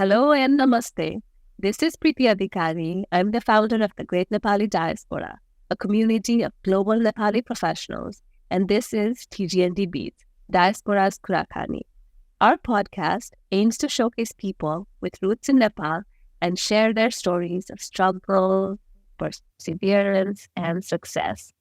Hello and namaste. This is Preeti Adhikari. I'm the founder of the Great Nepali Diaspora, a community of global Nepali professionals, and this is TGND Beats, Diaspora's Kurakani. Our podcast aims to showcase people with roots in Nepal and share their stories of struggle, perseverance, and success.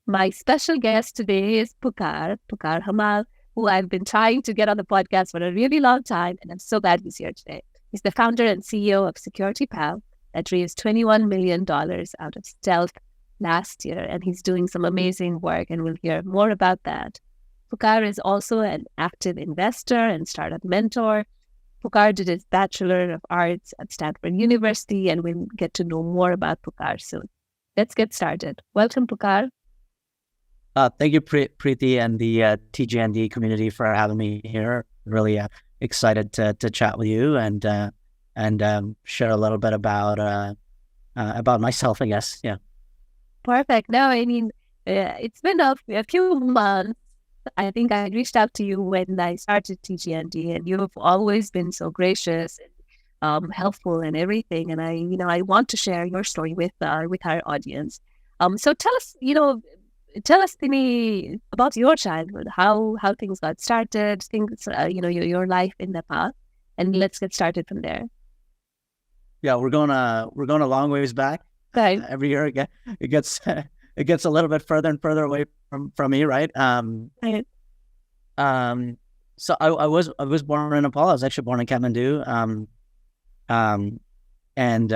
My special guest today is Pukar Hamal, who I've been trying to get on the podcast for a really long time, and I'm so glad he's here today. He's the founder and CEO of SecurityPal that raised $21 million out of stealth last year, and he's doing some amazing work, and we'll hear more about that. Pukar is also an active investor and startup mentor. Pukar did his Bachelor of Arts at Stanford University, and we'll get to know more about Pukar soon. Let's get started. Welcome, Pukar. Thank you, Preeti, and the TGND community for having me here. Really excited to chat with you and share a little bit about myself, I guess. Yeah. Perfect. No, I mean, it's been a few months. I think I reached out to you when I started TGND, and you've always been so gracious and helpful and everything. And I want to share your story with our audience. So tell us, about your childhood, how things got started, your life in Nepal, and let's get started from there. Yeah, we're going a long ways back. Right. Every year it gets a little bit further and further away from me, right? Right. So I was born in Nepal. I was actually born in Kathmandu. And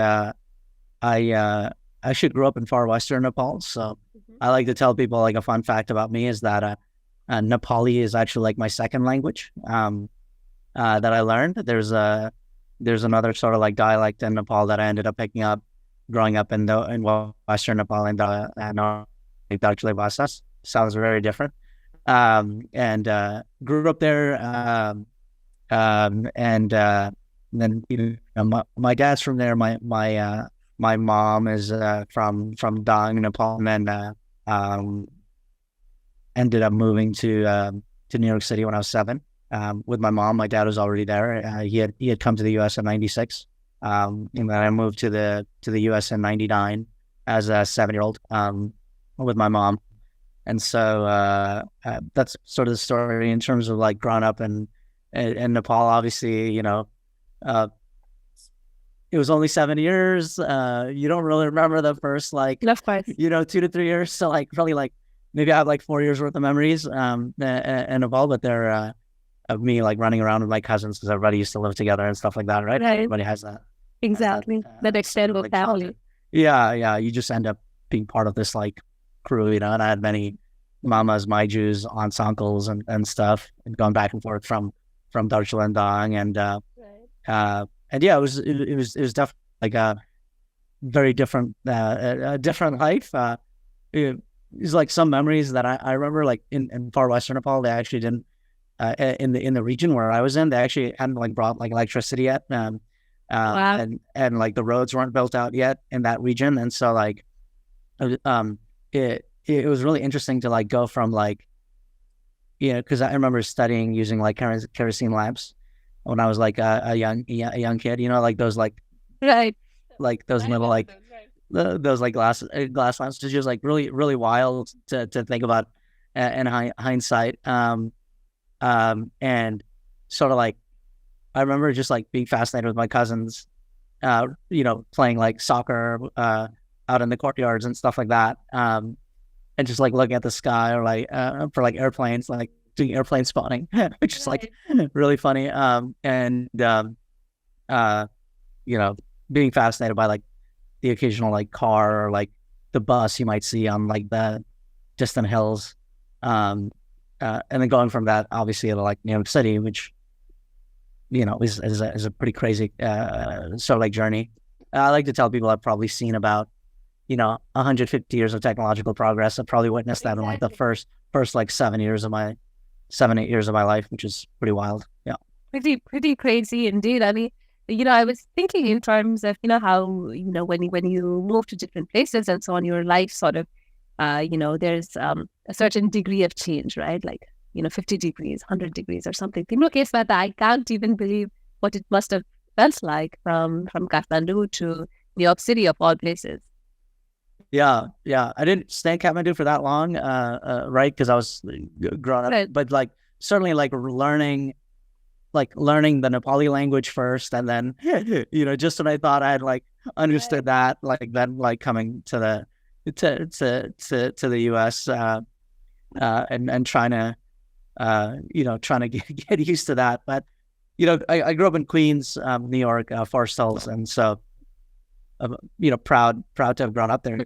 I actually grew up in far western Nepal. So I like to tell people, like, a fun fact about me is that Nepali is actually like my second language that I learned. There's another sort of like dialect in Nepal that I ended up picking up growing up in western Nepal, and actually Vasas sounds very different. And grew up there, and then my dad's from there. My mom is from Dang, Nepal, and then ended up moving to New York City when I was 7 with my mom. My dad was already there. He had come to the U.S. in '96, and then I moved to the U.S. in '99 as a 7-year-old with my mom. And so that's sort of the story in terms of like growing up in Nepal. Obviously, it was only 7 years. You don't really remember the first 2 to 3 years. So like probably like maybe I have like 4 years worth of memories in Nepal, but they're of me like running around with my cousins because everybody used to live together and stuff like that, right? Everybody has that. Exactly. That extended like family. Yeah. You just end up being part of this like crew, and I had many mamas, maijus, aunts, uncles, and stuff, and going back and forth from Darjeeling and yeah, it was definitely like a very different life. It was like some memories that I remember, like in far western Nepal, they actually didn't in the region where I was in, they actually hadn't like brought like electricity yet, Wow. and like the roads weren't built out yet in that region, and so like it was really interesting to like go from like, because I remember studying using like kerosene lamps when I was like a young kid, like those like Right. like those little like those like glass lamps. It's just like really, really wild to think about in hindsight. And sort of like I remember just like being fascinated with my cousins, playing like soccer out in the courtyards and stuff like that. And just like looking at the sky, or like for like airplanes, like doing airplane spotting, which is like really funny. And being fascinated by like the occasional like car or like the bus you might see on like the distant hills. And then going from that, obviously, to like New York City, which, is a pretty crazy sort of like journey. I like to tell people I've probably seen about 150 years of technological progress. I've probably witnessed that in like the first like 7 years of my 8 years of my life, which is pretty wild. Yeah. Pretty crazy indeed. I mean, I was thinking in terms of, how, when you move to different places and so on, your life sort of, there's a certain degree of change, right? Like, 50 degrees, 100 degrees or something. I can't even believe what it must have felt like from Kathmandu to New York City of all places. Yeah. I didn't stay in Kathmandu for that long, right? Because I was growing up, Right. but like certainly like learning the Nepali language first, and then just when I thought I had like understood that, like then like coming to the US, and trying to get used to that. But I grew up in Queens, New York, Forest Hills, and so proud to have grown up there.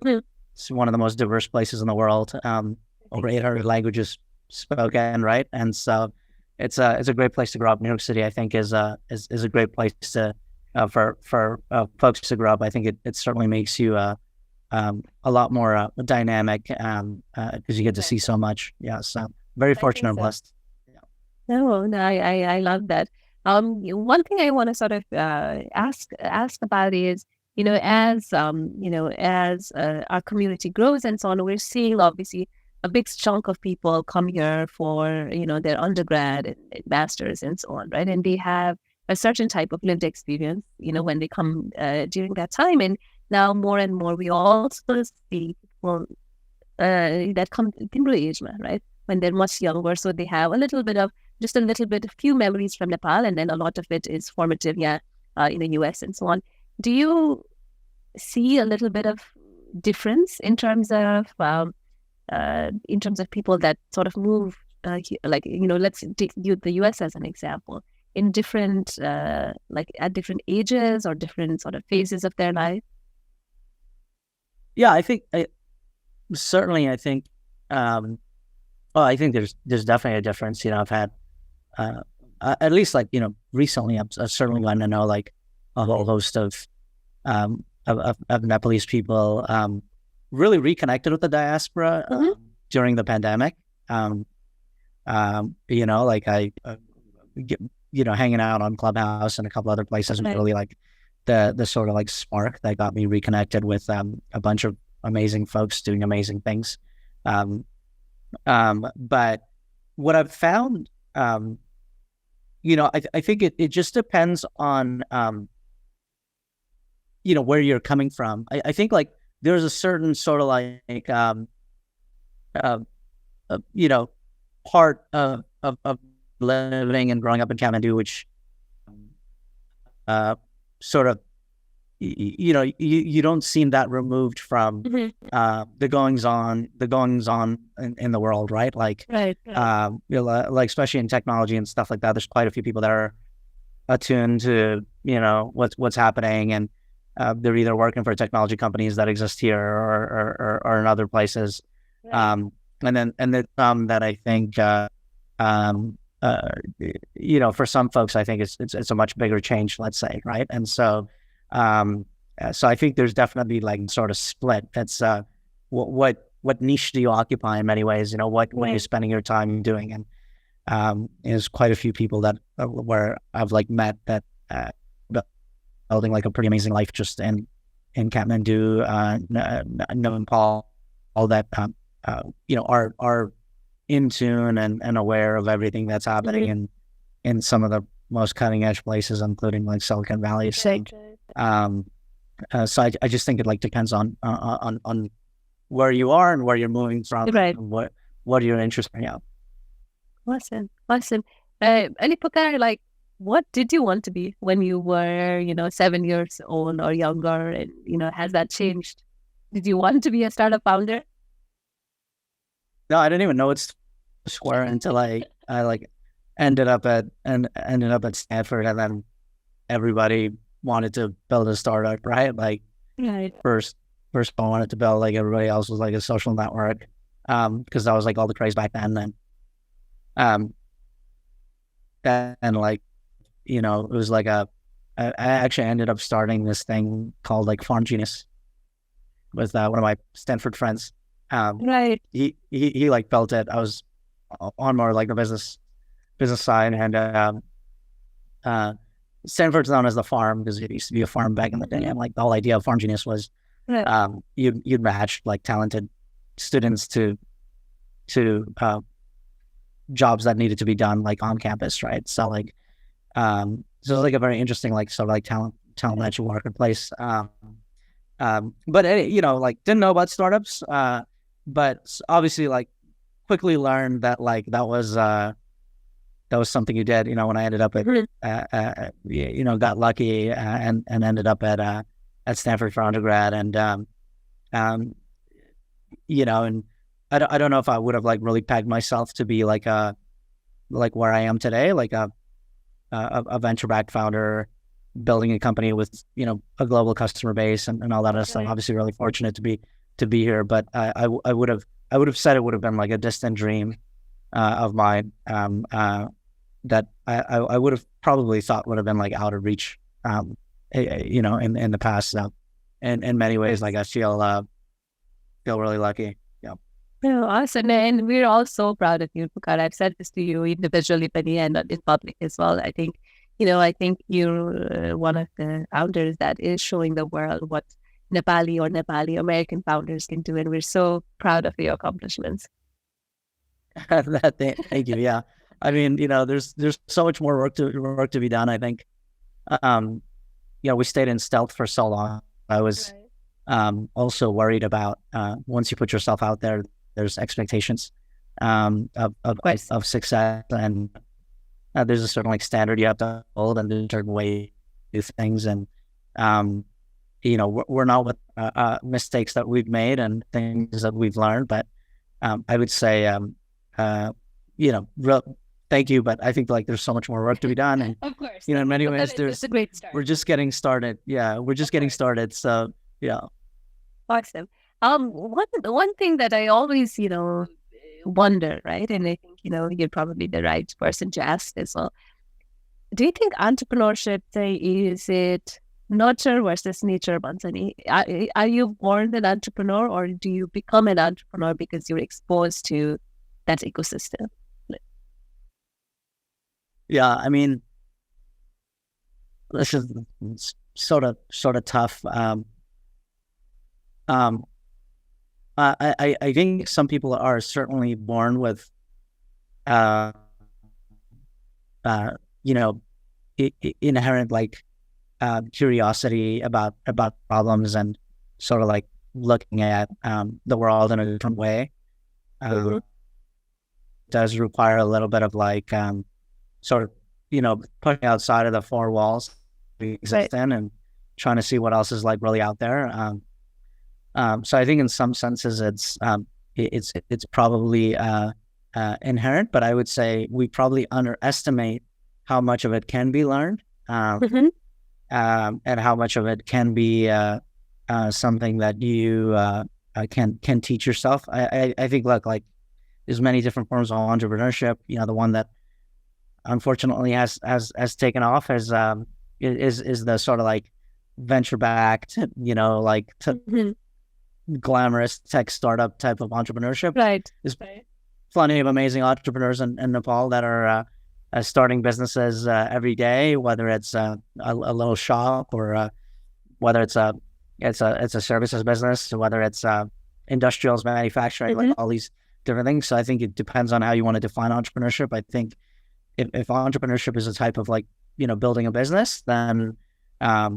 It's one of the most diverse places in the world. Over 800 languages spoken, right? And so it's a great place to grow up. New York City, I think, is a great place to for folks to grow up. I think it certainly makes you a lot more dynamic, because you get to see so much. Yeah, so very fortunate and blessed. No, I love that. One thing I want to sort of ask about is, as our community grows and so on, we're seeing obviously a big chunk of people come here for their undergrad and masters and so on, right? And they have a certain type of lived experience, when they come during that time. And now more and more, we also see people that come Timber age, right? When they're much younger, so they have a few memories from Nepal, and then a lot of it is formative, in the US and so on. Do you see a little bit of difference in terms of people that sort of move, let's take the US as an example, in different, at different ages or different sort of phases of their life? Yeah, I think I think I think there's definitely a difference. I've had at least recently, I've certainly gotten to know like a whole host of Nepalese people, really reconnected with the diaspora during the pandemic. Like I hanging out on Clubhouse and a couple other places was really like the sort of like spark that got me reconnected with a bunch of amazing folks doing amazing things. But what I've found, I think it just depends on, where you're coming from. I think like there's a certain sort of like, part of living and growing up in Kathmandu, which, sort of, you don't seem that removed from the goings on in the world, right? Like, like especially in technology and stuff like that, there's quite a few people that are attuned to what's happening, and they're either working for technology companies that exist here or in other places, and then that I think for some folks, I think it's a much bigger change, let's say, right? And so so I think there's definitely like sort of split. That's what niche do you occupy in many ways? What are you spending your time doing? And there's quite a few people that where I've like met that building like a pretty amazing life just in Kathmandu, knowing Paul, all that are in tune and aware of everything that's happening in some of the most cutting edge places, including like Silicon Valley. So I just think it like depends on where you are and where you're moving from, and what are your interests in. Yeah. Awesome. And Pukar, like, what did you want to be when you were 7 years old or younger, and has that changed? Did you want to be a startup founder? No, I didn't even know it's Square until I ended up at Stanford, and then everybody wanted to build a startup, right? Like, first I wanted to build, like everybody else, was like a social network, because that was like all the craze back then. And like, it was like I actually ended up starting this thing called like Farm Genius with one of my Stanford friends. He like built it. I was on more like the business side, and Stanford's known as the farm because it used to be a farm back in the day. And like the whole idea of Farm Genius was you'd match like talented students to jobs that needed to be done like on campus, right? So like so it's like a very interesting, like sort of like talent matching marketplace. But like didn't know about startups, but obviously like quickly learned that like that was something you did. When I ended up at got lucky and ended up at Stanford for undergrad, and and I don't know if I would have like really pegged myself to be like where I am today, like a venture-backed founder building a company with a global customer base and all that other stuff. Obviously, really fortunate to be here, but I would have said it would have been like a distant dream of mine that I would have probably thought would have been like out of reach, in the past. So, in many ways, like I feel really lucky. Yeah. Oh, awesome. And we're all so proud of you, Pukar. I've said this to you individually, Penny, and in public as well. I think you're one of the founders that is showing the world what Nepali American founders can do. And we're so proud of your accomplishments. Thank you. Yeah. I mean, there's so much more work to be done. I think, we stayed in stealth for so long. I was also worried about once you put yourself out there, there's expectations of success, and there's a certain like standard you have to hold, and there's a certain way to do things. And we're not with mistakes that we've made and things that we've learned, but I would say thank you, but I think like there's so much more work to be done, and of course, in many ways it's a great start. We're just getting started. Yeah, we're just getting started. So yeah. Awesome. One thing that I always wonder, right, and I think you're probably the right person to ask as well. Do you think entrepreneurship, is it nurture versus nature, Bansani? Are you born an entrepreneur, or do you become an entrepreneur because you're exposed to that ecosystem? Yeah, I mean, this is sort of tough. I think some people are certainly born with, inherent like curiosity about problems and sort of like looking at the world in a different way. Does require a little bit of like sort of pushing outside of the four walls we exist in and trying to see what else is like really out there. So I think in some senses it's probably inherent, but I would say we probably underestimate how much of it can be learned, and how much of it can be something that you can teach yourself. I think like there's many different forms of entrepreneurship. The one that unfortunately has taken off is the sort of like venture backed, glamorous tech startup type of entrepreneurship. Right. There's plenty of amazing entrepreneurs in Nepal that are starting businesses every day, whether it's a little shop or whether it's a services business, or whether it's industrials manufacturing, like all these different things. So I think it depends on how you want to define entrepreneurship. I think if entrepreneurship is a type of like, building a business, then, I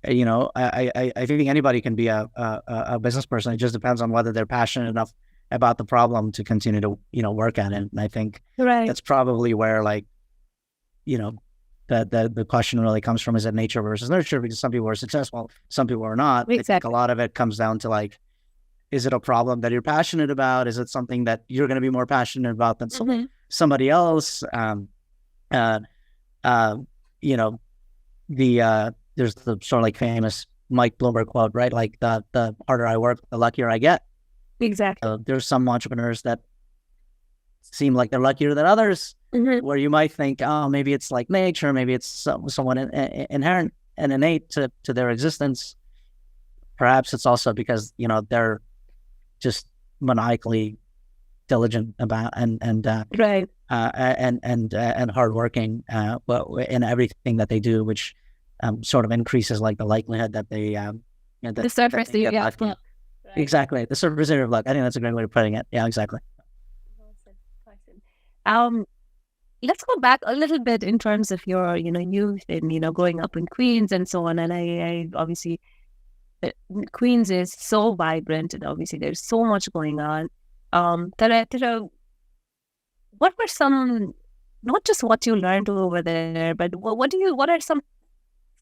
think anybody can be a business person. It just depends on whether they're passionate enough about the problem to continue to, work at it. And I think that's probably where like, the question really comes from, is it nature versus nurture? Because some people are successful, some people are not. Exactly. I think a lot of it comes down to like, is it a problem that you're passionate about? Is it something that you're going to be more passionate about than somebody else? There's the sort of like famous Mike Bloomberg quote, right? Like the harder I work, the luckier I get. Exactly. There's some entrepreneurs that seem like they're luckier than others, where you might think, oh, maybe it's like nature, maybe it's someone inherent and innate to their existence. Perhaps it's also because they're just maniacally diligent about and hardworking in everything that they do, which sort of increases like the likelihood that they the surface that you get. Right. Exactly, the surface area of luck. I think that's a great way of putting it. Yeah, exactly. Awesome. let's go back a little bit in terms of your, youth and, growing up in Queens and so on. And I obviously, Queens is so vibrant and obviously there's so much going on. What were some, not just what you learned over there, but what are some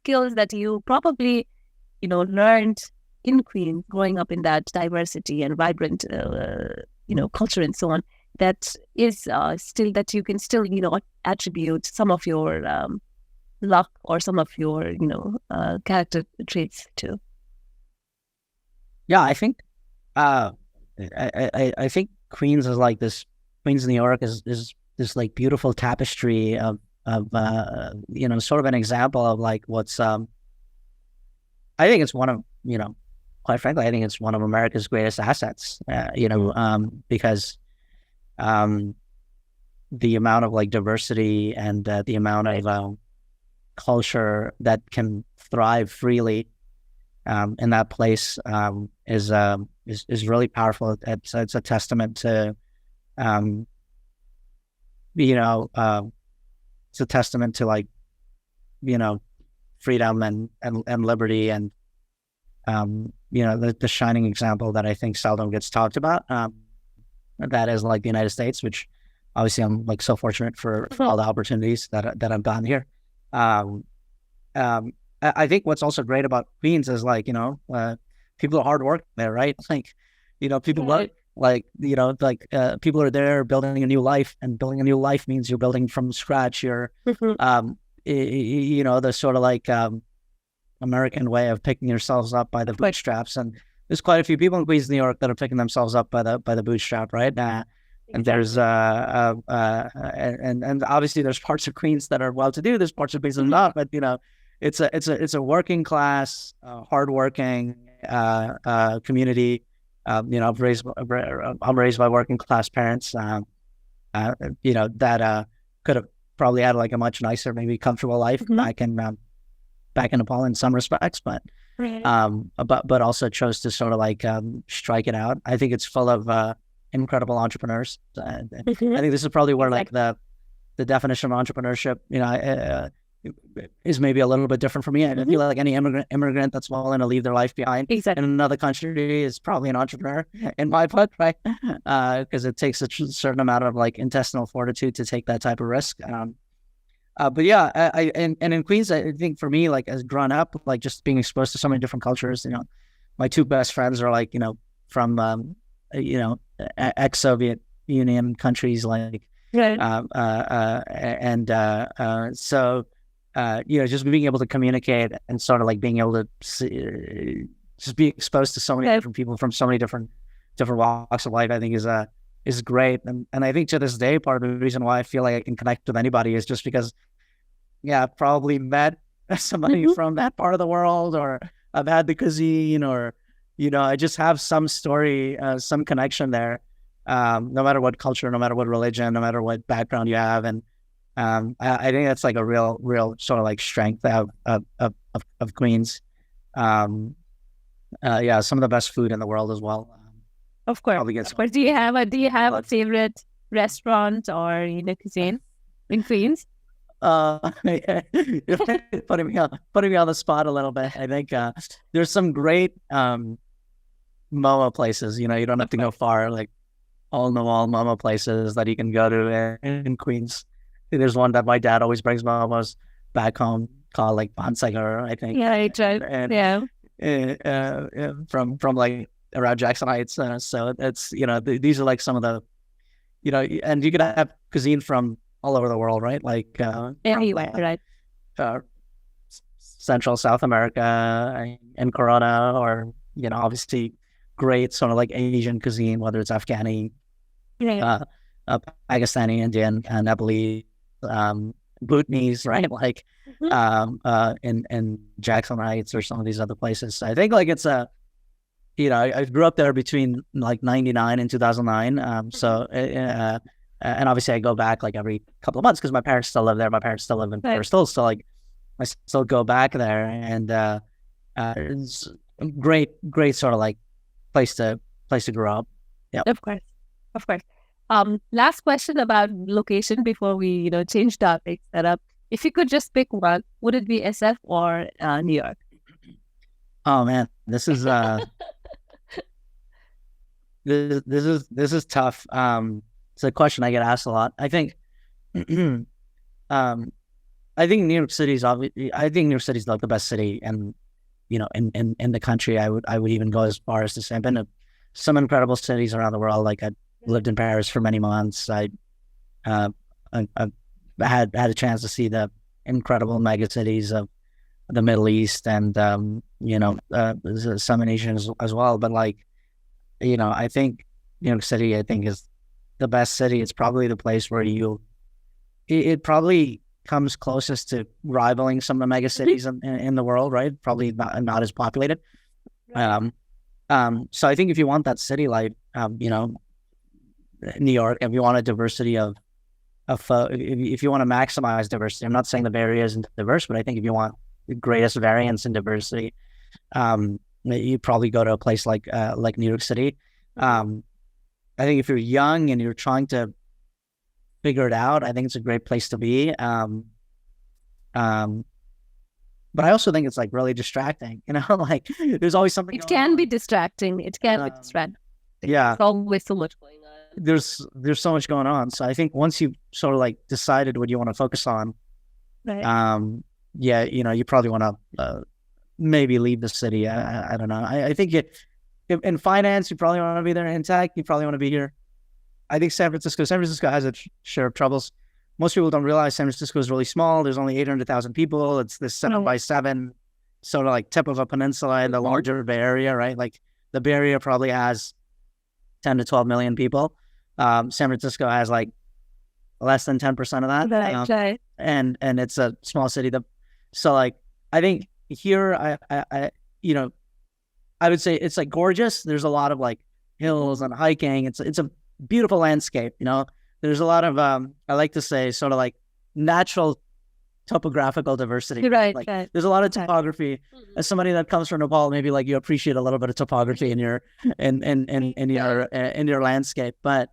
skills that you probably, learned in Queens, growing up in that diversity and vibrant, culture and so on, that is still, that you can still, attribute some of your luck or some of your, character traits to? Yeah, I think, I think Queens is like this. Queens, New York is this like beautiful tapestry of sort of an example of like what's I think it's one of, quite frankly, I think it's one of America's greatest assets, because the amount of like diversity and the amount of culture that can thrive freely in that place is really powerful. It's a testament to, it's a testament to like, freedom and liberty and, the shining example that I think seldom gets talked about. That is like the United States, which obviously I'm like so fortunate for all the opportunities that I've gotten here. I think what's also great about Queens is like, people are hard work there, right? Like, people work, like, people are there building a new life, and building a new life means you're building from scratch. You're, the sort of like American way of picking yourselves up by the bootstraps. And there's quite a few people in Queens, New York that are picking themselves up by the bootstrap, right? And there's and obviously there's parts of Queens that are well-to-do. There's parts of Queens that are not, but it's a working class, hardworking community. I'm raised by working class parents. That could have probably had like a much nicer, maybe comfortable life back in Nepal in some respects, but also chose to sort of like strike it out. I think it's full of incredible entrepreneurs. I think this is probably where like the definition of entrepreneurship, is maybe a little bit different for me. I feel like any immigrant that's willing to leave their life behind in another country is probably an entrepreneur in my book, right? Because it takes a certain amount of like intestinal fortitude to take that type of risk. But yeah, and in Queens, I think for me, like as grown up, like just being exposed to so many different cultures, my two best friends are like, from, ex-Soviet Union countries, like, so, just being able to communicate and sort of like being able to just be exposed to so many different people from so many different walks of life, I think is great. And I think to this day, part of the reason why I feel like I can connect with anybody is just because, I've probably met somebody from that part of the world, or I've had the cuisine, or, I just have some story, some connection there, no matter what culture, no matter what religion, no matter what background you have. And I think that's like a real sort of like strength of Queens. Some of the best food in the world as well. Of course. Do you have a favorite restaurant or cuisine in Queens? You're putting me on the spot a little bit. I think there's some great momo places. You don't have to go far, like all in the wall momo places that you can go to in Queens. There's one that my dad always brings momos back home called like Bonsagar, I think. Yeah, right. And from like around Jackson Heights. So it's, these are like some of the, and you could have cuisine from all over the world, right? Like, right. Central South America and Corona, or, obviously great sort of like Asian cuisine, whether it's Afghani, Pakistani, Indian, Nepalese, Bhutanese, right? Like, in Jackson Heights or some of these other places. I think like it's I grew up there between like 99 and 2009. So, and obviously I go back like every couple of months because my parents still live there. My parents still live in Bristol. So like I still go back there, and it's a great sort of like place to grow up. Yeah. Of course. Last question about location before we, change topics. If you could just pick one, would it be SF or New York? Oh man, this is this is tough. It's a question I get asked a lot. I think, I think New York City is obviously. I think New York City is like the best city, and in the country. I would even go as far as to say I've been to some incredible cities around the world. Like I lived in Paris for many months. I had a chance to see the incredible mega cities of the Middle East and some in Asia as well. But I think New York City, I think, is the best city. It's probably the place where it probably comes closest to rivaling some of the mega cities in the world, right? Probably not as populated. So I think if you want that city life, New York, if you want a diversity of if you want to maximize diversity, I'm not saying the Bay Area isn't diverse, but I think if you want the greatest variance in diversity, you probably go to a place like New York City. I think if you're young and you're trying to figure it out, I think it's a great place to be. But I also think it's like really distracting, like there's always something. It can be distracting. It can be distracting. Yeah. There's always so much going on. There's so much going on. So I think once you've sort of like decided what you want to focus on, right. You probably want to maybe leave the city. I don't know. I think in finance, you probably want to be there. In tech, you probably want to be here. I think San Francisco has a share of troubles. Most people don't realize San Francisco is really small. There's only 800,000 people. It's this 7x7 sort of like tip of a peninsula in the larger Bay Area, right? Like the Bay Area probably has 10 to 12 million people. San Francisco has like less than 10% of that. Right. And it's a small city. So like, I think here, I would say it's like gorgeous. There's a lot of like hills and hiking. It's a beautiful landscape. There's a lot of I like to say sort of like natural topographical diversity. Right. Like there's a lot of topography. As somebody that comes from Nepal, maybe like you appreciate a little bit of topography in your landscape, but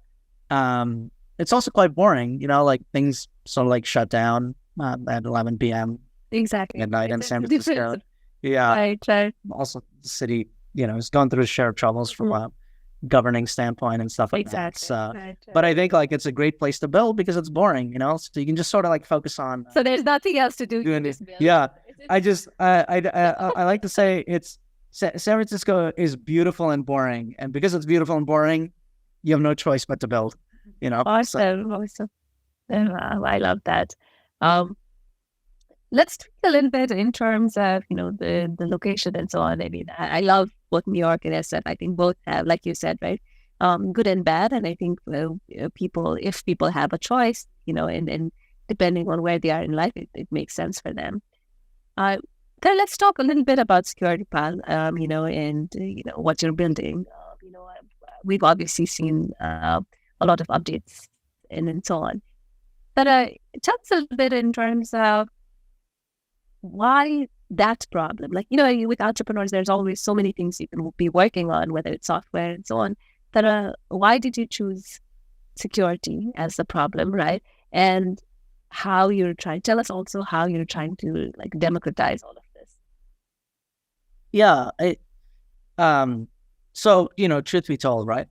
it's also quite boring. Like things sort of like shut down at 11 p.m. Exactly at night in San Francisco. Yeah. Right. Also, the city, is going through a share of troubles from a governing standpoint and stuff like that. So, but I think like it's a great place to build because it's boring, so you can just sort of like focus on. So there's nothing else to do. Yeah. I like to say San Francisco is beautiful and boring, and because it's beautiful and boring, you have no choice but to build. Awesome. I love that. Let's talk a little bit in terms of, the location and so on. I mean, I love both New York and SF. I think both have, like you said, right, good and bad. And I think if people have a choice, and depending on where they are in life, it makes sense for them. Then let's talk a little bit about SecurityPal, and, what you're building. We've obviously seen a lot of updates and so on. But tell us a little bit in terms of why that problem. Like, with entrepreneurs, there's always so many things you can be working on, whether it's software and so on. But why did you choose security as the problem, right? And tell us also how you're trying to like democratize all of this. Yeah. So, truth be told, right?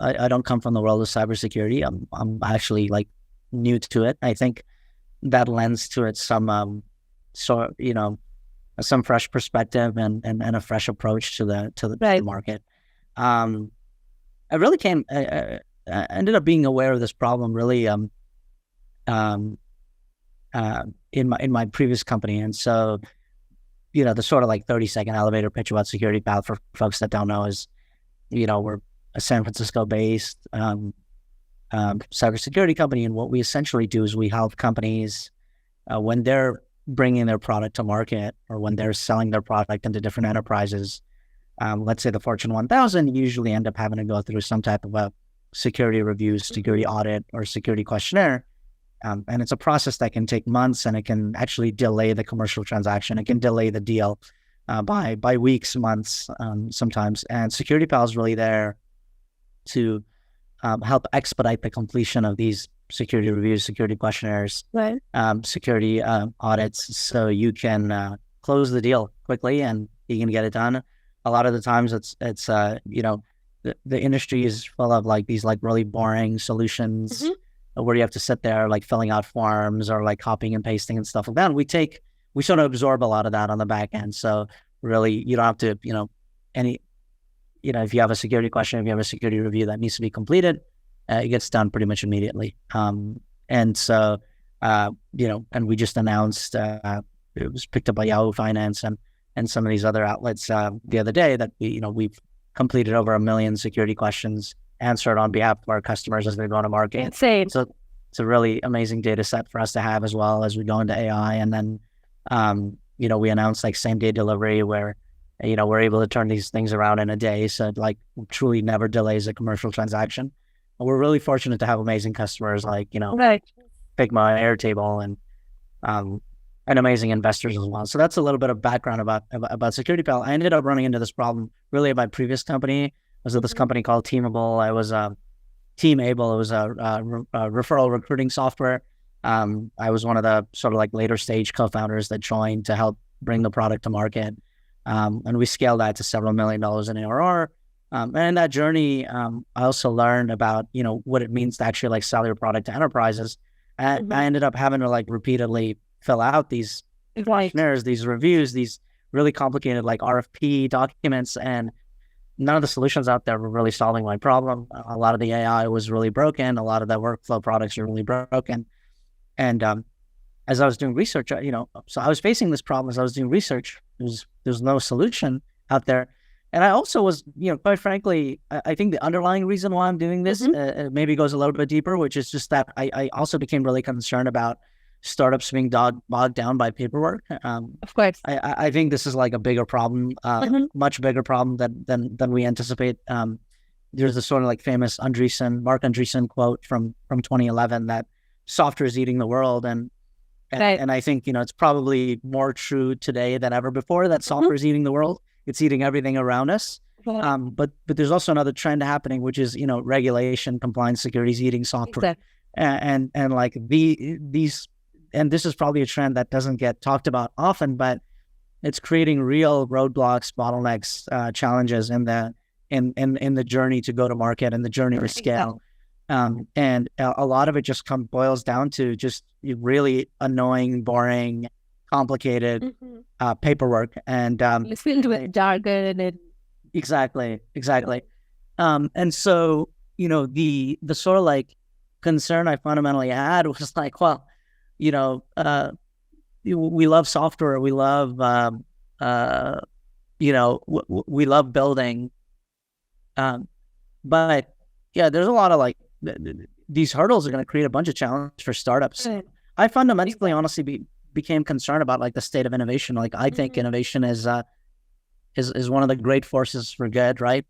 I don't come from the world of cybersecurity. I'm actually like new to it. I think that lends to it some fresh perspective and a fresh approach to the market. I really I ended up being aware of this problem really in my previous company. And so, the sort of like 30-second elevator pitch about SecurityPal for folks that don't know is, we're a San Francisco-based cybersecurity company. And what we essentially do is we help companies when they're bringing their product to market or when they're selling their product into different enterprises. Let's say the Fortune 1000 usually end up having to go through some type of a security review, security audit, or security questionnaire. And it's a process that can take months, and it can actually delay the commercial transaction. It can delay the deal by weeks, months, sometimes. And SecurityPal is really there to help expedite the completion of these security reviews, security questionnaires, Right. security audits, so you can close the deal quickly and you can get it done. A lot of the times it's the industry is full of like these like really boring solutions where you have to sit there like filling out forms or like copying and pasting and stuff like that. And we sort of absorb a lot of that on the back end. So really you don't have to, if you have a security question, if you have a security review that needs to be completed, it gets done pretty much immediately. And so, and we just announced, it was picked up by Yahoo Finance and some of these other outlets the other day that we've completed over 1 million security questions answered on behalf of our customers as they go to market. Insane. So it's a really amazing data set for us to have as well as we go into AI. And then, we announced like same day delivery where, we're able to turn these things around in a day. So it like truly never delays a commercial transaction. And we're really fortunate to have amazing customers like, right. Figma, Airtable, and amazing investors as well. So that's a little bit of background about SecurityPal. I ended up running into this problem really at my previous company. I was at this company called Teamable. I was Teamable. It was a referral recruiting software. I was one of the sort of like later stage co-founders that joined to help bring the product to market. And we scaled that to several $1 million in ARR. And in that journey, I also learned about, what it means to actually like sell your product to enterprises. And I ended up having to like repeatedly fill out these questionnaires, these reviews, these really complicated like RFP documents, and none of the solutions out there were really solving my problem. A lot of the AI was really broken. A lot of the workflow products were really broken. And as I was doing research, so I was facing this problem as I was doing research. There's no solution out there. And I also was, quite frankly, I think the underlying reason why I'm doing this maybe goes a little bit deeper, which is just that I also became really concerned about startups being bogged down by paperwork. Of course. I think this is like a bigger problem, much bigger problem than we anticipate. There's this sort of like famous Mark Andreessen quote from 2011 that software is eating the world. And I think, it's probably more true today than ever before that software is eating the world. It's eating everything around us. But there's also another trend happening, which is, regulation, compliance, security is eating software. Exactly. And like these, and this is probably a trend that doesn't get talked about often, but it's creating real roadblocks, bottlenecks, challenges in the journey to go to market and the journey to scale. And a lot of it just boils down to just really annoying, boring, complicated paperwork. And it's filled with jargon and exactly. And so, the sort of like concern I fundamentally had was like, well, we love software, we love we love building, but yeah, there's a lot of like these hurdles are going to create a bunch of challenges for startups. I fundamentally honestly became concerned about like the state of innovation. Like I think innovation is one of the great forces for good, right?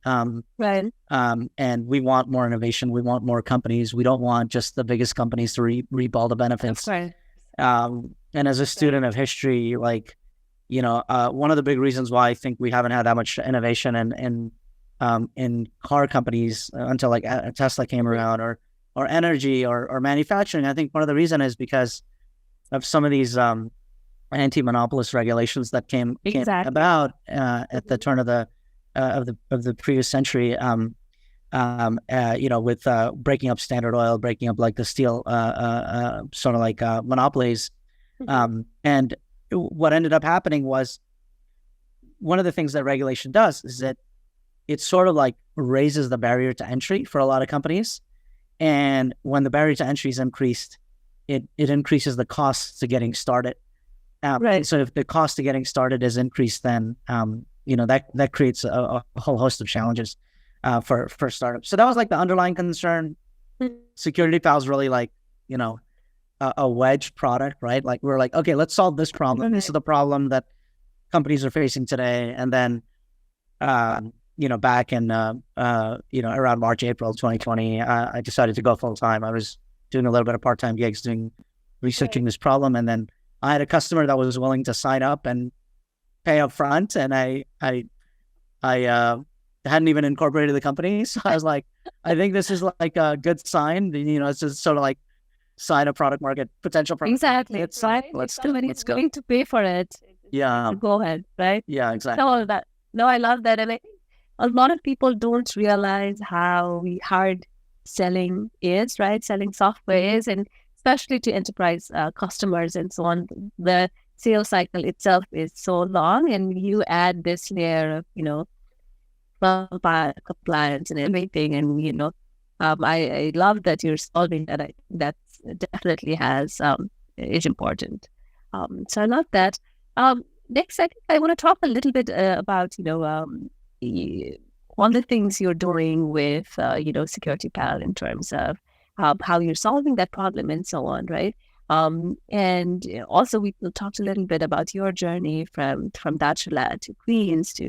Right. And we want more innovation. We want more companies. We don't want just the biggest companies to reap all the benefits. Right. And as a student of history, like, one of the big reasons why I think we haven't had that much innovation in car companies until like Tesla came around, or energy or manufacturing, I think one of the reasons is because of some of these anti-monopolist regulations that came about at the turn of the previous century. With breaking up Standard Oil, breaking up like the steel sort of like monopolies. And what ended up happening was, one of the things that regulation does is that it sort of like raises the barrier to entry for a lot of companies. And when the barrier to entry is increased, it increases the costs to getting started. Right. So if the cost of getting started is increased, then that creates a whole host of challenges for startups. So that was like the underlying concern. SecurityPal is really like, a wedge product, right? Like we're like, okay, let's solve this problem. This is the problem that companies are facing today. And then, back in, around March, April 2020, I decided to go full time. I was doing a little bit of part-time gigs, researching this problem. And then I had a customer that was willing to sign up and pay up front. And I hadn't even incorporated the company. So I was like, I think this is like a good sign. It's just sort of like sign a product market potential. Exactly. It's right. let's If somebody let's is go. willing to pay for it, Yeah, go ahead, right? yeah, exactly. No, I love that, and I think a lot of people don't realize how hard selling is, right? Selling software is, and especially to enterprise customers and so on. The sales cycle itself is so long, and you add this layer of, compliance and everything, and I love that you're solving that. That's definitely is important. So I love that. Next, I think I want to talk a little bit about all the things you're doing with SecurityPal in terms of how you're solving that problem and so on, right? And also we talked a little bit about your journey from Dachshund to Queens to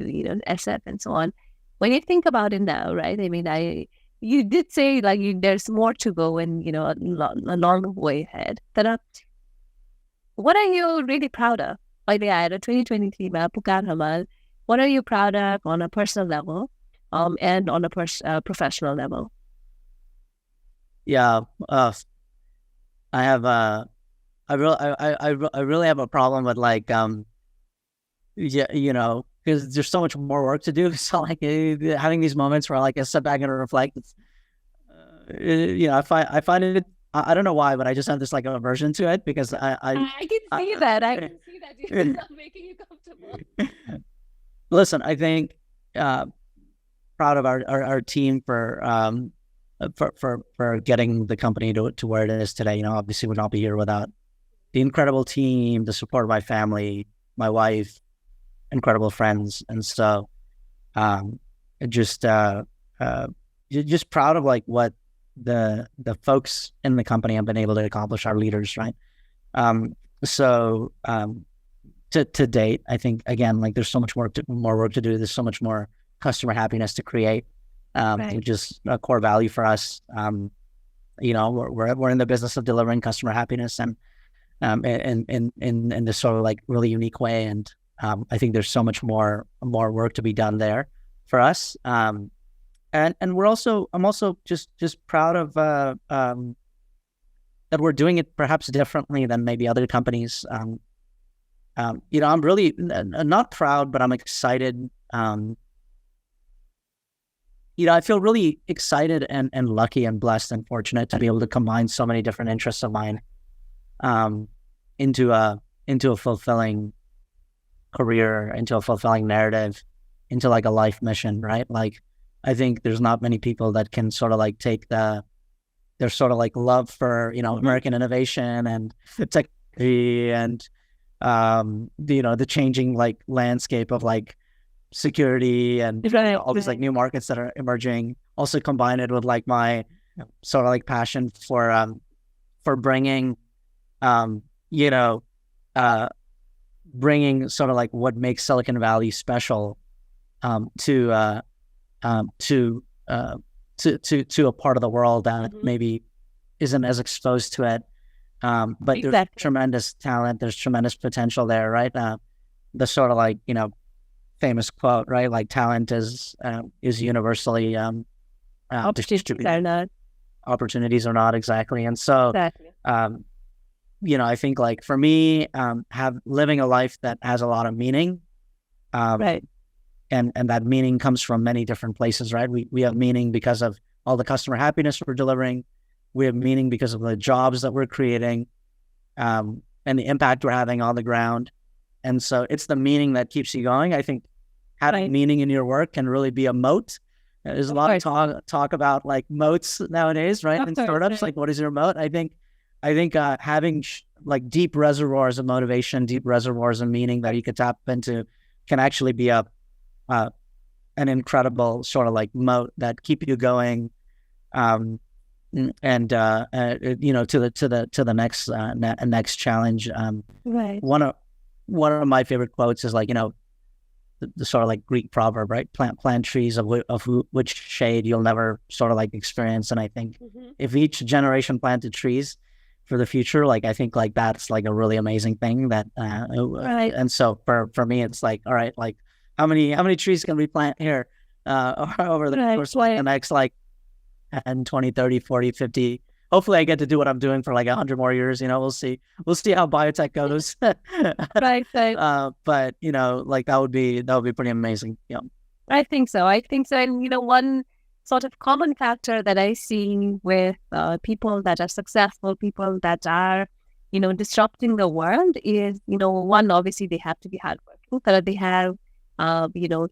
SF and so on. When you think about it now, right? I mean, you did say like there's more to go and a long way ahead. But what are you really proud of? Like the 2023 Pukar Hamal, what are you proud of on a personal level, and on a professional level? Yeah, I have I really have a problem with like yeah, because there's so much more work to do. So like having these moments where like I step back and reflect, I find it. I don't know why, but I just have this like aversion to it because I can see that. I can see that it's not making you comfortable. Listen, I think proud of our team for getting the company to where it is today. Obviously would not be here without the incredible team, the support of my family, my wife, incredible friends, and so just proud of like what the folks in the company have been able to accomplish, our leaders, right? To date, I think again, like there's so much more work to do. There's so much more customer happiness to create, which is a core value for us. We're in the business of delivering customer happiness and in this sort of like really unique way. And I think there's so much more work to be done there for us. And I'm also just proud of that we're doing it perhaps differently than maybe other companies. I'm really not proud, but I'm excited. I feel really excited and lucky and blessed and fortunate to be able to combine so many different interests of mine into a fulfilling career, into a fulfilling narrative, into like a life mission, right? Like I think there's not many people that can sort of like take their sort of like love for American innovation and technology and the changing like landscape of like security and all these like new markets that are emerging, also combine it with like my sort of like passion for bringing bringing sort of like what makes Silicon Valley special to a part of the world that maybe isn't as exposed to it. But there's tremendous talent, there's tremendous potential there, right? The sort of like, famous quote, right? Like talent is universally distributed. Opportunities are not, exactly. And so, I think like for me, living a life that has a lot of meaning, right? And that meaning comes from many different places, right? We have meaning because of all the customer happiness we're delivering. We have meaning because of the jobs that we're creating, and the impact we're having on the ground. And so it's the meaning that keeps you going. I think having meaning in your work can really be a moat. There's a lot of talk about like moats nowadays, right? In startups, like what is your moat? I think having like deep reservoirs of motivation, deep reservoirs of meaning that you could tap into can actually be an incredible sort of like moat that keep you going. To the next challenge. One of my favorite quotes is like, the sort of like Greek proverb, right? Plant trees of which shade you'll never sort of like experience. And I think if each generation planted trees for the future, like I think like that's like a really amazing thing that and so for me it's like, all right, like how many trees can we plant here over the course of the next like 10, 20, 30, 40, 50. Hopefully I get to do what I'm doing for like 100 more years. We'll see. We'll see how biotech goes. Right. But like that would be pretty amazing. Yeah. I think so. And, one sort of common factor that I see with people that are successful, people that are, disrupting the world is, one, obviously they have to be hardworking, but they have,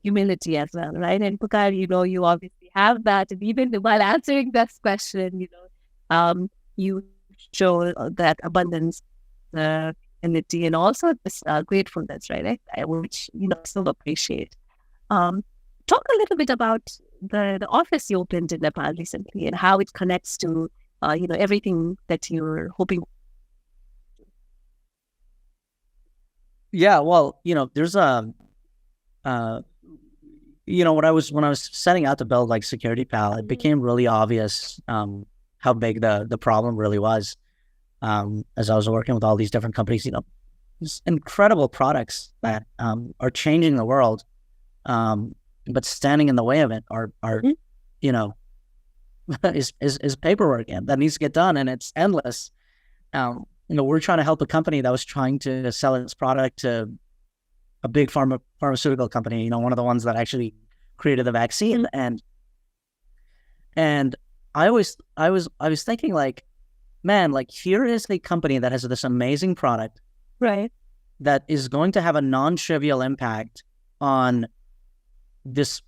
humility as well, right? And Pukar, you obviously have that. And even while answering this question, you show that abundance, humility, and also this gratefulness, right? Which, I so appreciate. Talk a little bit about the office you opened in Nepal recently and how it connects to, everything that you're hoping. Yeah, well, there's when I was setting out to build like SecurityPal, it became really obvious how big the problem really was. As I was working with all these different companies, these incredible products that are changing the world. But standing in the way of it are is paperwork that needs to get done, and it's endless. We're trying to help a company that was trying to sell its product to a big pharmaceutical company, one of the ones that actually created the vaccine. And I was thinking like, man, like here is a company that has this amazing product, right, that is going to have a non-trivial impact on this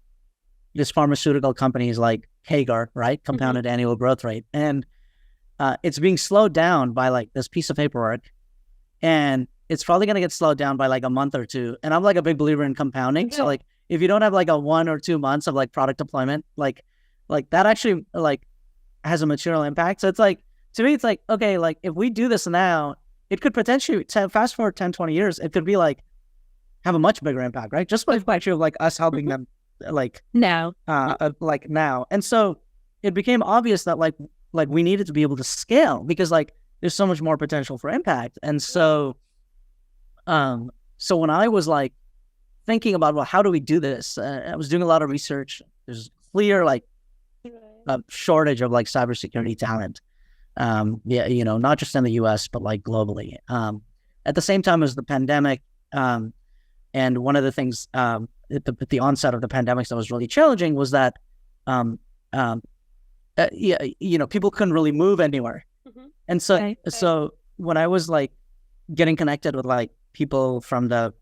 pharmaceutical company's like CAGR, right? Compounded annual growth rate. And it's being slowed down by like this piece of paperwork. And it's probably going to get slowed down by like a month or two. And I'm like a big believer in compounding. So like, if you don't have like a 1 or 2 months of like product deployment, like that actually like has a material impact. So it's like, to me, it's like, okay, like if we do this now, it could potentially fast forward 10, 20 years. It could be like, have a much bigger impact, right? Just by virtue of like us helping them like now. Now. And so it became obvious that like we needed to be able to scale because like there's so much more potential for impact. And so when I was like thinking about, well, how do we do this? I was doing a lot of research. There's clear like shortage of like cybersecurity talent. Not just in the US, but like globally. At the same time as the pandemic, and one of the things at the onset of the pandemic that was really challenging was that, people couldn't really move anywhere. And so when I was like getting connected with like people from the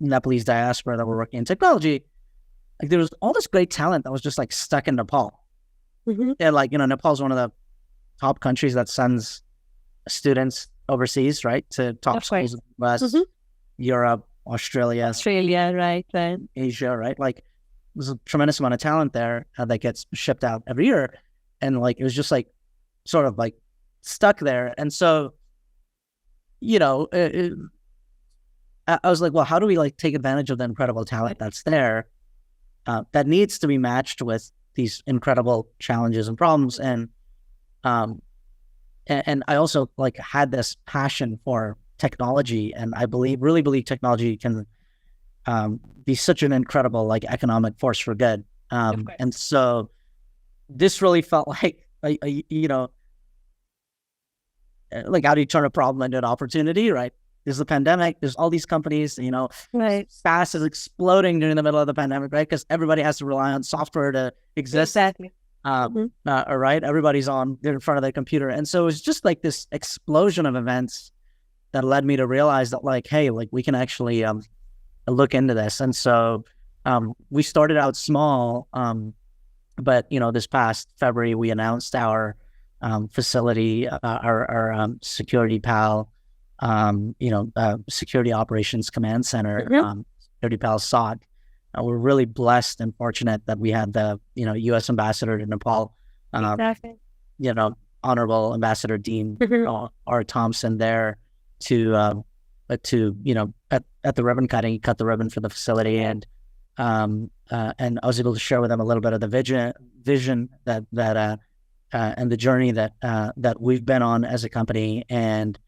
Nepalese diaspora that were working in technology, like there was all this great talent that was just like stuck in Nepal. And like, Nepal is one of the top countries that sends students overseas, right? To top schools in the US, Europe, Australia, right. Asia, right? Like there's a tremendous amount of talent there that gets shipped out every year. And like, it was just like sort of like stuck there. And so, I was like, well, how do we like take advantage of the incredible talent that's there that needs to be matched with these incredible challenges and problems? And I also like had this passion for technology, and I really believe technology can be such an incredible like economic force for good. And so this really felt like like how do you turn a problem into an opportunity, right? There's the pandemic, there's all these companies, right. SaaS is exploding during the middle of the pandemic, right? Because everybody has to rely on software to exist. Exactly. Right? Everybody's they're in front of their computer. And so it's just like this explosion of events that led me to realize that like, hey, like we can actually look into this. And so we started out small, but this past February, we announced our facility, our SecurityPal, Security Operations Command Center, SecurityPal SOC. We're really blessed and fortunate that we had the, U.S. Ambassador to Nepal, Exactly. Honorable Ambassador Dean R. Thompson there to at the ribbon cutting, he cut the ribbon for the facility, and I was able to share with them a little bit of the vision that and the journey that we've been on as a company, and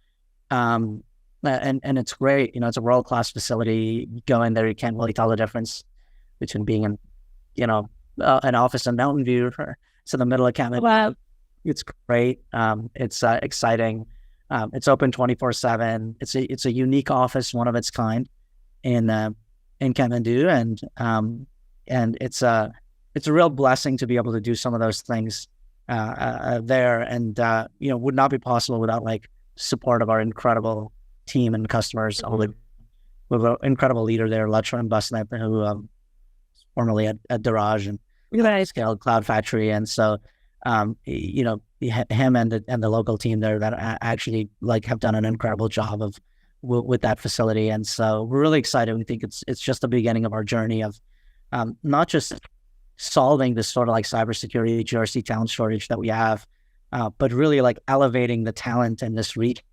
it's great. It's a world-class facility. You go in there, you can't really tell the difference between being in, an office in Mountain View It's in the middle of Kathmandu. Wow. It's great. It's exciting. It's open 24/7. It's a unique office, one of its kind in Kathmandu, and it's a real blessing to be able to do some of those things there, and would not be possible without like support of our incredible team and customers. With an incredible leader there, Lachlan Busnap, who formerly at Daraj and scaled Cloud Factory, and so him and the local team there that actually like have done an incredible job of with that facility, and so we're really excited. We think it's just the beginning of our journey of not just solving this sort of like cybersecurity GRC talent shortage that we have, but really like elevating the talent in this region.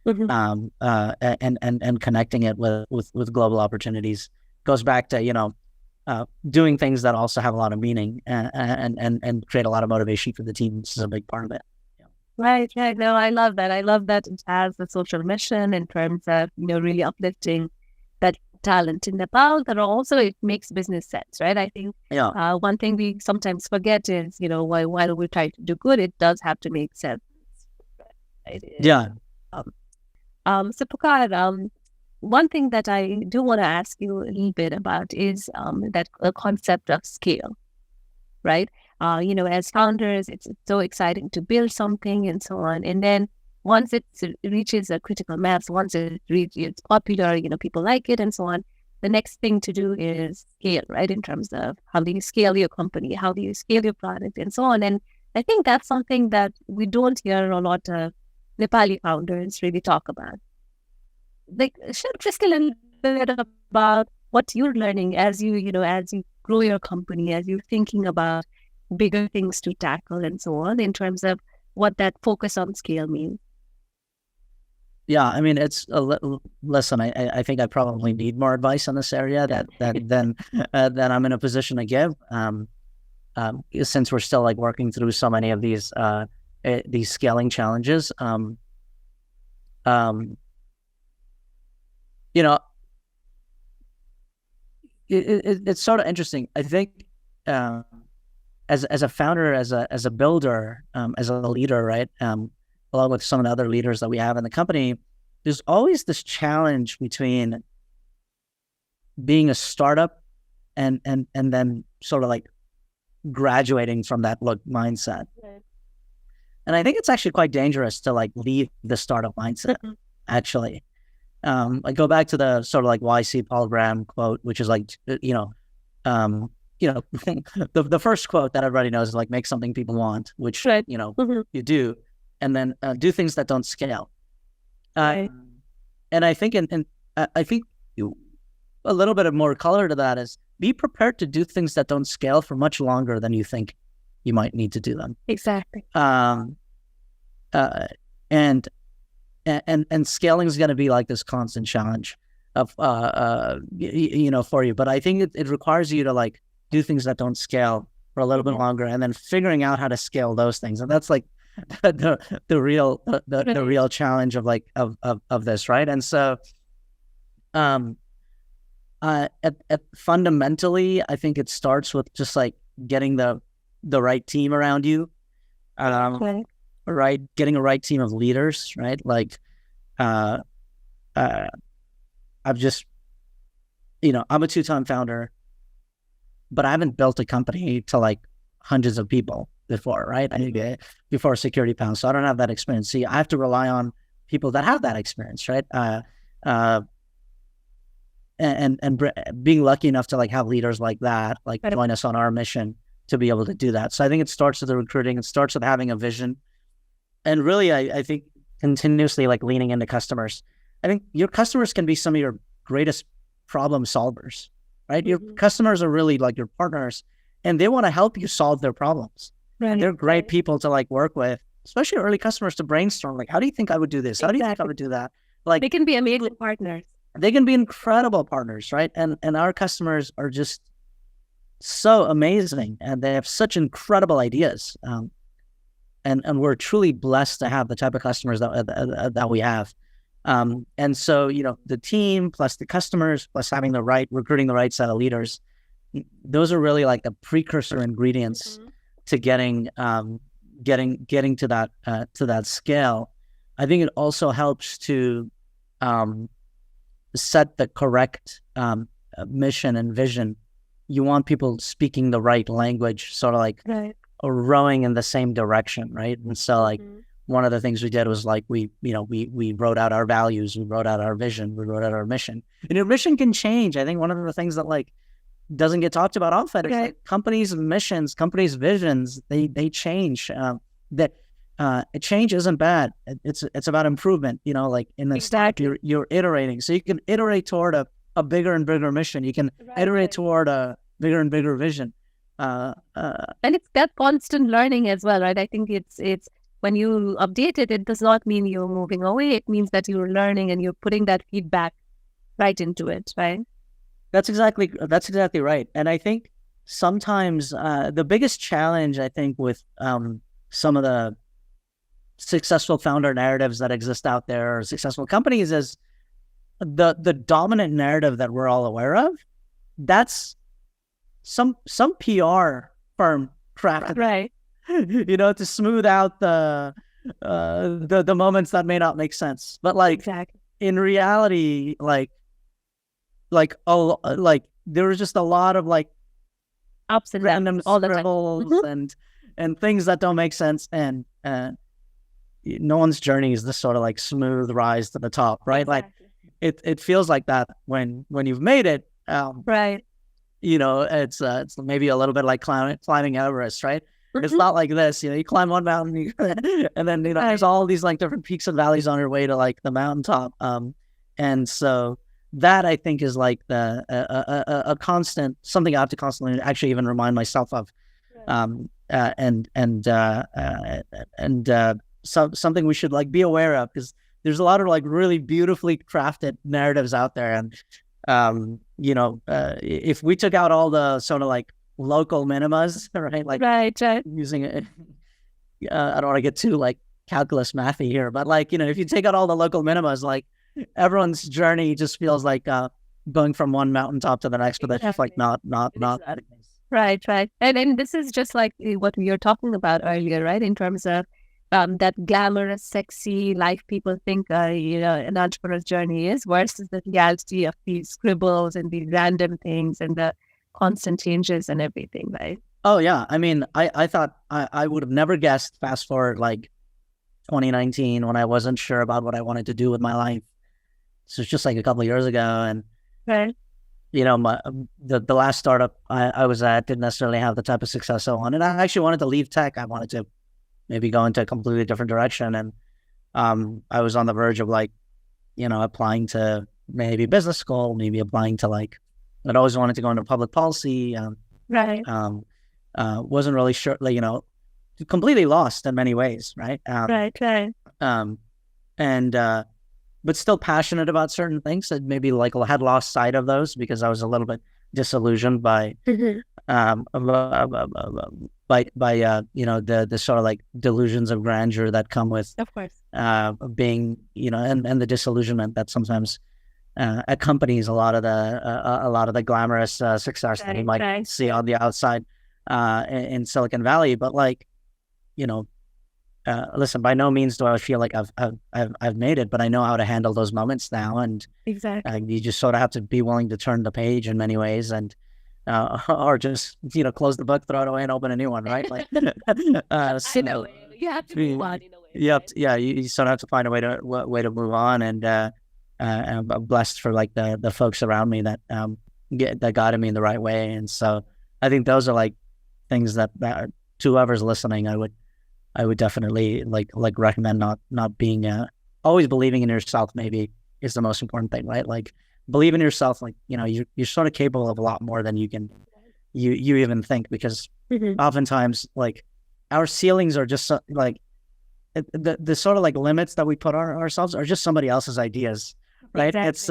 And connecting it with global opportunities. Goes back to doing things that also have a lot of meaning and create a lot of motivation for the team. This is a big part of it. Right. Yeah. No, I love that. I love that it has a social mission in terms of really uplifting that talent in Nepal, but also it makes business sense, right? I think one thing we sometimes forget is while we try to do good, it does have to make sense. Right? Yeah. So Pukar, one thing that I do want to ask you a little bit about is that concept of scale, right? As founders, it's so exciting to build something and so on. And then once it reaches a critical mass, once it's popular, people like it and so on, the next thing to do is scale, right? In terms of how do you scale your company, how do you scale your product and so on. And I think that's something that we don't hear a lot of Nepali founders really talk about. Like, share just a little bit about what you're learning as you grow your company, as you're thinking about bigger things to tackle and so on, in terms of what that focus on scale means. Yeah, I mean, it's listen. I think I probably need more advice on this area than I'm in a position to give. Since we're still like working through so many of these scaling challenges, it's sort of interesting. I think as a founder, as a builder, as a leader, right? Along with some of the other leaders that we have in the company, there's always this challenge between being a startup and then sort of like graduating from that mindset. Right. And I think it's actually quite dangerous to like leave the startup mindset. Actually, I go back to the sort of like YC Paul Graham quote, which is like the first quote that everybody knows is like make something people want, which you do, and then do things that don't scale. Right. And I think I think a little bit of more color to that is be prepared to do things that don't scale for much longer than you think you might need to do them. Exactly. And scaling is going to be like this constant challenge of for you. But I think it requires you to like do things that don't scale for a little bit longer, and then figuring out how to scale those things. And that's like the real challenge of like of this, right? And so, fundamentally, I think it starts with just like getting the right team around you, right? Getting a right team of leaders, right? Like, I've just, I'm a 2-time founder, but I haven't built a company to like hundreds of people before, right? Before SecurityPal, so I don't have that experience. See, I have to rely on people that have that experience, right? And being lucky enough to like have leaders like that, like join us on our mission to be able to do that. So I think it starts with the recruiting. It starts with having a vision, and really, I think continuously like leaning into customers. I think your customers can be some of your greatest problem solvers, right? Your customers are really like your partners, and they want to help you solve their problems. Right. They're great people to like work with, especially early customers, to brainstorm. Like, how do you think I would do this? How do you think I would do that? Like, they can be amazing partners. They can be incredible partners, right? And our customers are just so amazing, and they have such incredible ideas. And we're truly blessed to have the type of customers that we have. And so, the team plus the customers plus having recruiting the right set of leaders, those are really like the precursor ingredients to getting to that scale. I think it also helps to set the correct mission and vision. You want people speaking the right language, sort of like rowing in the same direction, right? And so like one of the things we did was like we wrote out our values, we wrote out our vision, we wrote out our mission. And your mission can change. I think one of the things that like doesn't get talked about often is like companies' missions, companies' visions, they change. Change isn't bad. It's about improvement, like in the you're iterating. So you can iterate toward a bigger and bigger mission. You can iterate toward a bigger and bigger vision. And it's that constant learning as well, right? I think it's when you update it, it does not mean you're moving away. It means that you're learning and you're putting that feedback right into it, right? That's exactly right. And I think sometimes the biggest challenge, I think, with some of the successful founder narratives that exist out there, or successful companies, is the dominant narrative that we're all aware of. That's some PR firm crafted, right? To smooth out the moments that may not make sense. But like in reality, like there was just a lot of like ups and random all the scribbles and things that don't make sense, and no one's journey is this sort of like smooth rise to the top, right? Like it feels like that when you've made it, right? It's maybe a little bit like climbing Everest, right? It's not like this, you climb one mountain and then there's all these like different peaks and valleys on your way to like the mountaintop, and so that I think is like a constant, something I have to constantly actually even remind myself of, something we should like be aware of, because there's a lot of like really beautifully crafted narratives out there, and if we took out all the sort of like local minimas, right? Like using it, I don't want to get too like calculus mathy here, but like if you take out all the local minimas, like everyone's journey just feels like going from one mountaintop to the next, but that's just like not right. And this is just like what we were talking about earlier, right? In terms of that glamorous, sexy life people think an entrepreneur's journey is, versus the reality of these scribbles and these random things and the constant changes and everything, right? Oh yeah, I mean, I thought I would have never guessed, fast forward like 2019, when I wasn't sure about what I wanted to do with my life. So it's just like a couple of years ago, and the last startup I was at didn't necessarily have the type of success I wanted. I actually wanted to leave tech. I wanted to maybe go into a completely different direction, and I was on the verge of like, applying to maybe business school, maybe applying to like, I'd always wanted to go into public policy. Wasn't really sure, like, completely lost in many ways, right? But still passionate about certain things that maybe like had lost sight of those, because I was a little bit disillusioned by the sort of like delusions of grandeur that come with, of course, being, and the disillusionment that sometimes accompanies a lot of the glamorous success that you might see on the outside in Silicon Valley. But like, listen, by no means do I feel like I've made it, but I know how to handle those moments now, and you just sort of have to be willing to turn the page in many ways, and or just close the book, throw it away, and open a new one, right? Like, you have to move on in a way. You sort of have to find a way to move on, and I'm blessed for like the folks around me that guided me in the right way, and so I think those are like things that to whoever's listening, I would definitely like recommend not being always believing in yourself. Maybe is the most important thing, right? Like, believe in yourself. Like, you're sort of capable of a lot more than you even think, because oftentimes like our ceilings are just like the sort of like limits that we put on ourselves are just somebody else's ideas, right? It's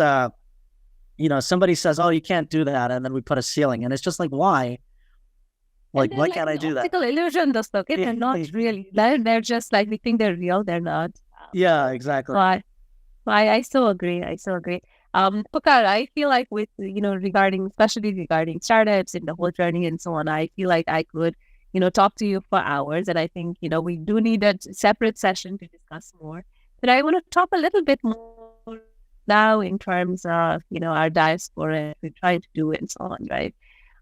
somebody says, oh, you can't do that, and then we put a ceiling, and it's just like, why? Like, why can't I do that? Optical illusion, those look. They're not really. They're just like, we think they're real. They're not. Yeah, exactly. I so agree. Pukar, I feel like with, especially regarding startups and the whole journey and so on, I feel like I could, talk to you for hours. And I think, we do need a separate session to discuss more. But I want to talk a little bit more now in terms of, our diaspora, we're trying to do and so on, right?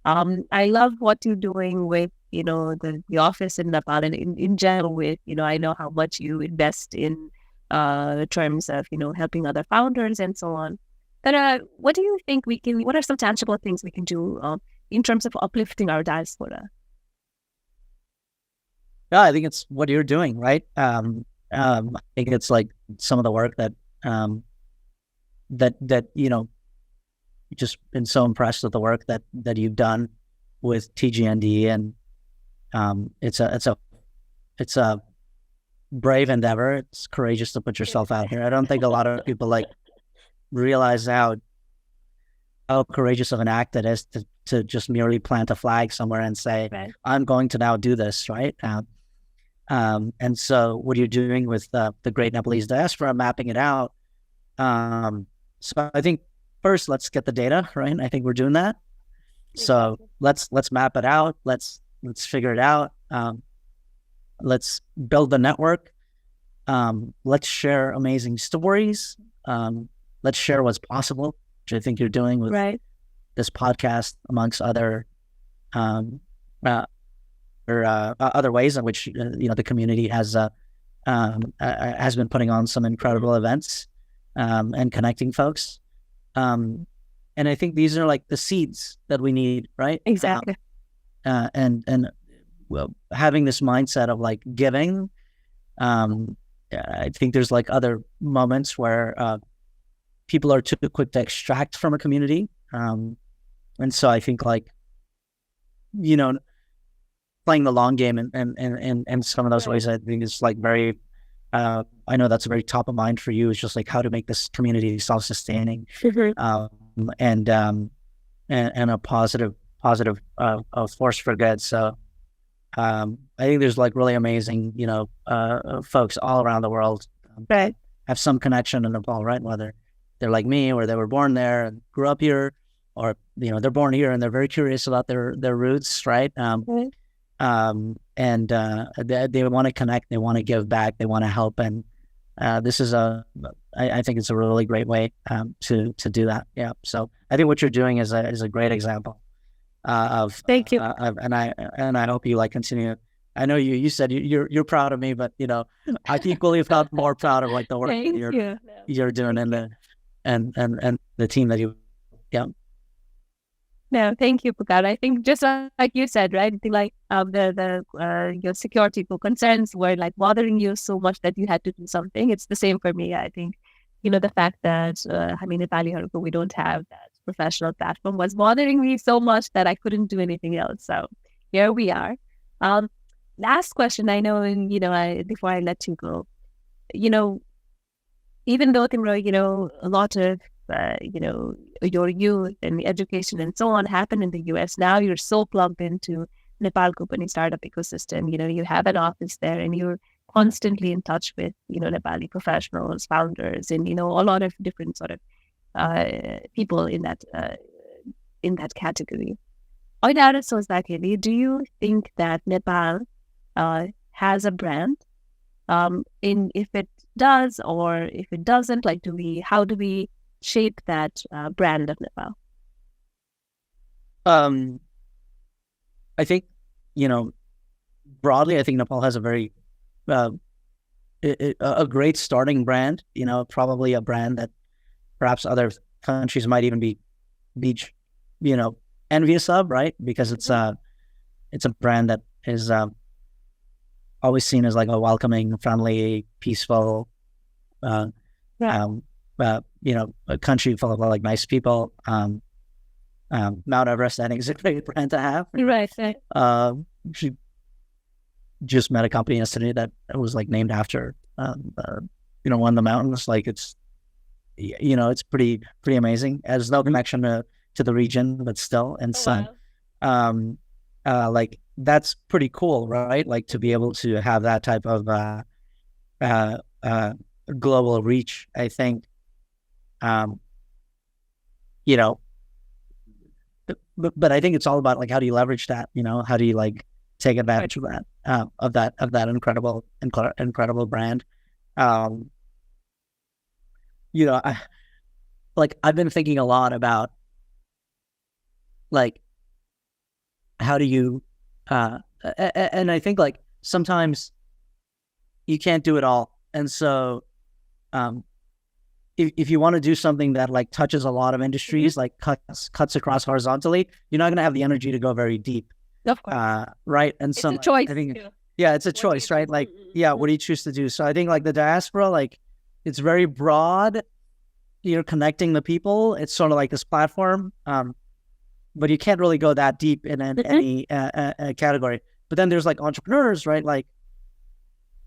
I love what you're doing with, the office in Nepal and in general with, I know how much you invest in terms of, helping other founders and so on. But what do you think what are some tangible things we can do in terms of uplifting our diaspora? Yeah, I think it's what you're doing, right? I think it's like some of the work that just been so impressed with the work that you've done with TGND, and it's a brave endeavor. It's courageous to put yourself out here. I don't think a lot of people realize how courageous of an act it is to just merely plant a flag somewhere and say, right, I'm going to now do this, right? And so what you're doing with the great Nepalese diaspora, mapping it out. So I think first, let's get the data, right? I think we're doing that. So let's map it out. Let's figure it out. Let's build the network. Let's share amazing stories. Let's share what's possible, which I think you're doing with this podcast, amongst other other ways in which the community has been putting on some incredible events and connecting folks. And I think these are like the seeds that we need, right? Exactly. And well, having this mindset of giving. I think there's other moments where people are too quick to extract from a community. And so I think playing the long game and some of those ways, I think is very, I know that's very top of mind for you. It's just how to make this community self-sustaining, and a positive force for good. So I think there's really amazing, folks all around the world have some connection in Nepal, right? Whether they're like me, or they were born there and grew up here, or they're born here and they're very curious about their roots, right? And they want to connect, they want to give back, they want to help, and this is I think it's a really great way to do that. Yeah. So I think what you're doing is a great example of. Thank you. And I hope you continue. I know you said you're proud of me, but I equally, if not more, proud of the work that you're doing and the team that you. Yeah. No, thank you, Pukar. I think just like you said, right? I think your security concerns were bothering you so much that you had to do something. It's the same for me. I think, the fact that Nepali we don't have that professional platform was bothering me so much that I couldn't do anything else. So here we are. Last question. I know, before I let you go, even though Timro, a lot of your youth and education and so on happen in the US. Now you're so plugged into Nepal company startup ecosystem. You have an office there, and you're constantly in touch with Nepali professionals, founders, and a lot of different sort of people in that category. Do you think that Nepal has a brand? If it does, or if it doesn't, how do we shape that brand of Nepal? I think, broadly, I think Nepal has a very a great starting brand. Probably a brand that perhaps other countries might even be envious of, right? Because it's a brand that is always seen as a welcoming, friendly, peaceful, a country full of nice people. Mount Everest, I think, is a great brand to have. Right. She just met a company yesterday that was named after one of the mountains. It's pretty amazing. It has no connection to the region, but still, and that's pretty cool, right? To be able to have that type of global reach, I think. But I think it's all about how do you leverage that? How do you take advantage of that incredible brand. You know, I've been thinking a lot about like how do you and I think like sometimes you can't do it all, and so if you want to do something that like touches a lot of industries, like cuts across horizontally, you're not going to have the energy to go very deep. Of course. Right. And so it's a choice. I think, yeah, it's a choice, right? Like, yeah, what do you choose to do? So I think like the diaspora, like it's very broad. You're connecting the people. It's sort of like this platform, but you can't really go that deep in any category. But then there's like entrepreneurs, right? Like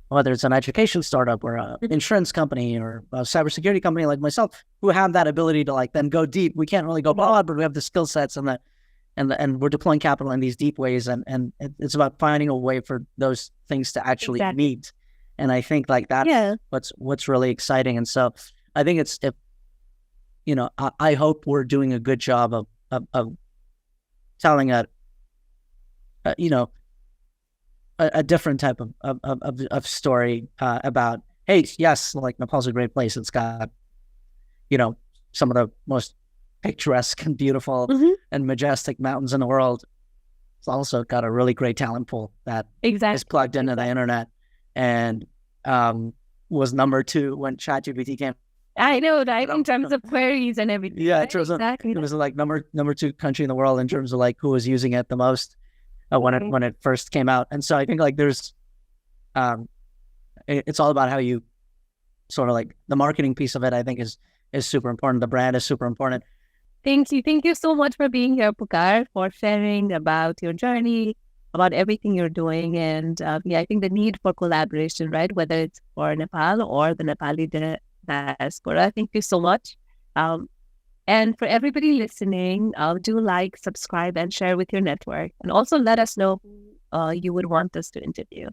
whether it's an education startup or an insurance company or a cybersecurity company like myself, who have that ability to like then go deep. We can't really go broad, but we have the skill sets and we're deploying capital in these deep ways. And it's about finding a way for those things to actually meet. And I think like that's what's really exciting. And so I think I hope we're doing a good job of telling a different type of story about, hey, yes, like Nepal's a great place. It's got, some of the most picturesque and beautiful and majestic mountains in the world. It's also got a really great talent pool that is plugged into the internet and was number 2 when ChatGPT came. I know, right? In terms of queries and everything. Yeah, right? It was like number 2 country in the world in terms of like who was using it the most when it first came out. And so I think like there's, it's all about how you sort of like the marketing piece of it. I think is super important. The brand is super important. Thank you so much for being here, Pukar, for sharing about your journey, about everything you're doing. And I think the need for collaboration, right? Whether it's for Nepal or the Nepali diaspora. Thank you so much. And for everybody listening, do like, subscribe, and share with your network. And also let us know who you would want us to interview.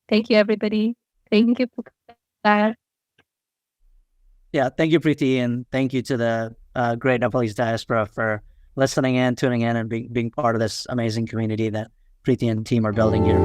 Thank you, everybody. Thank you, Pukar. Yeah, thank you, Preeti, and thank you to the great Nepalese diaspora for listening in, tuning in, and being part of this amazing community that Preeti and team are building here.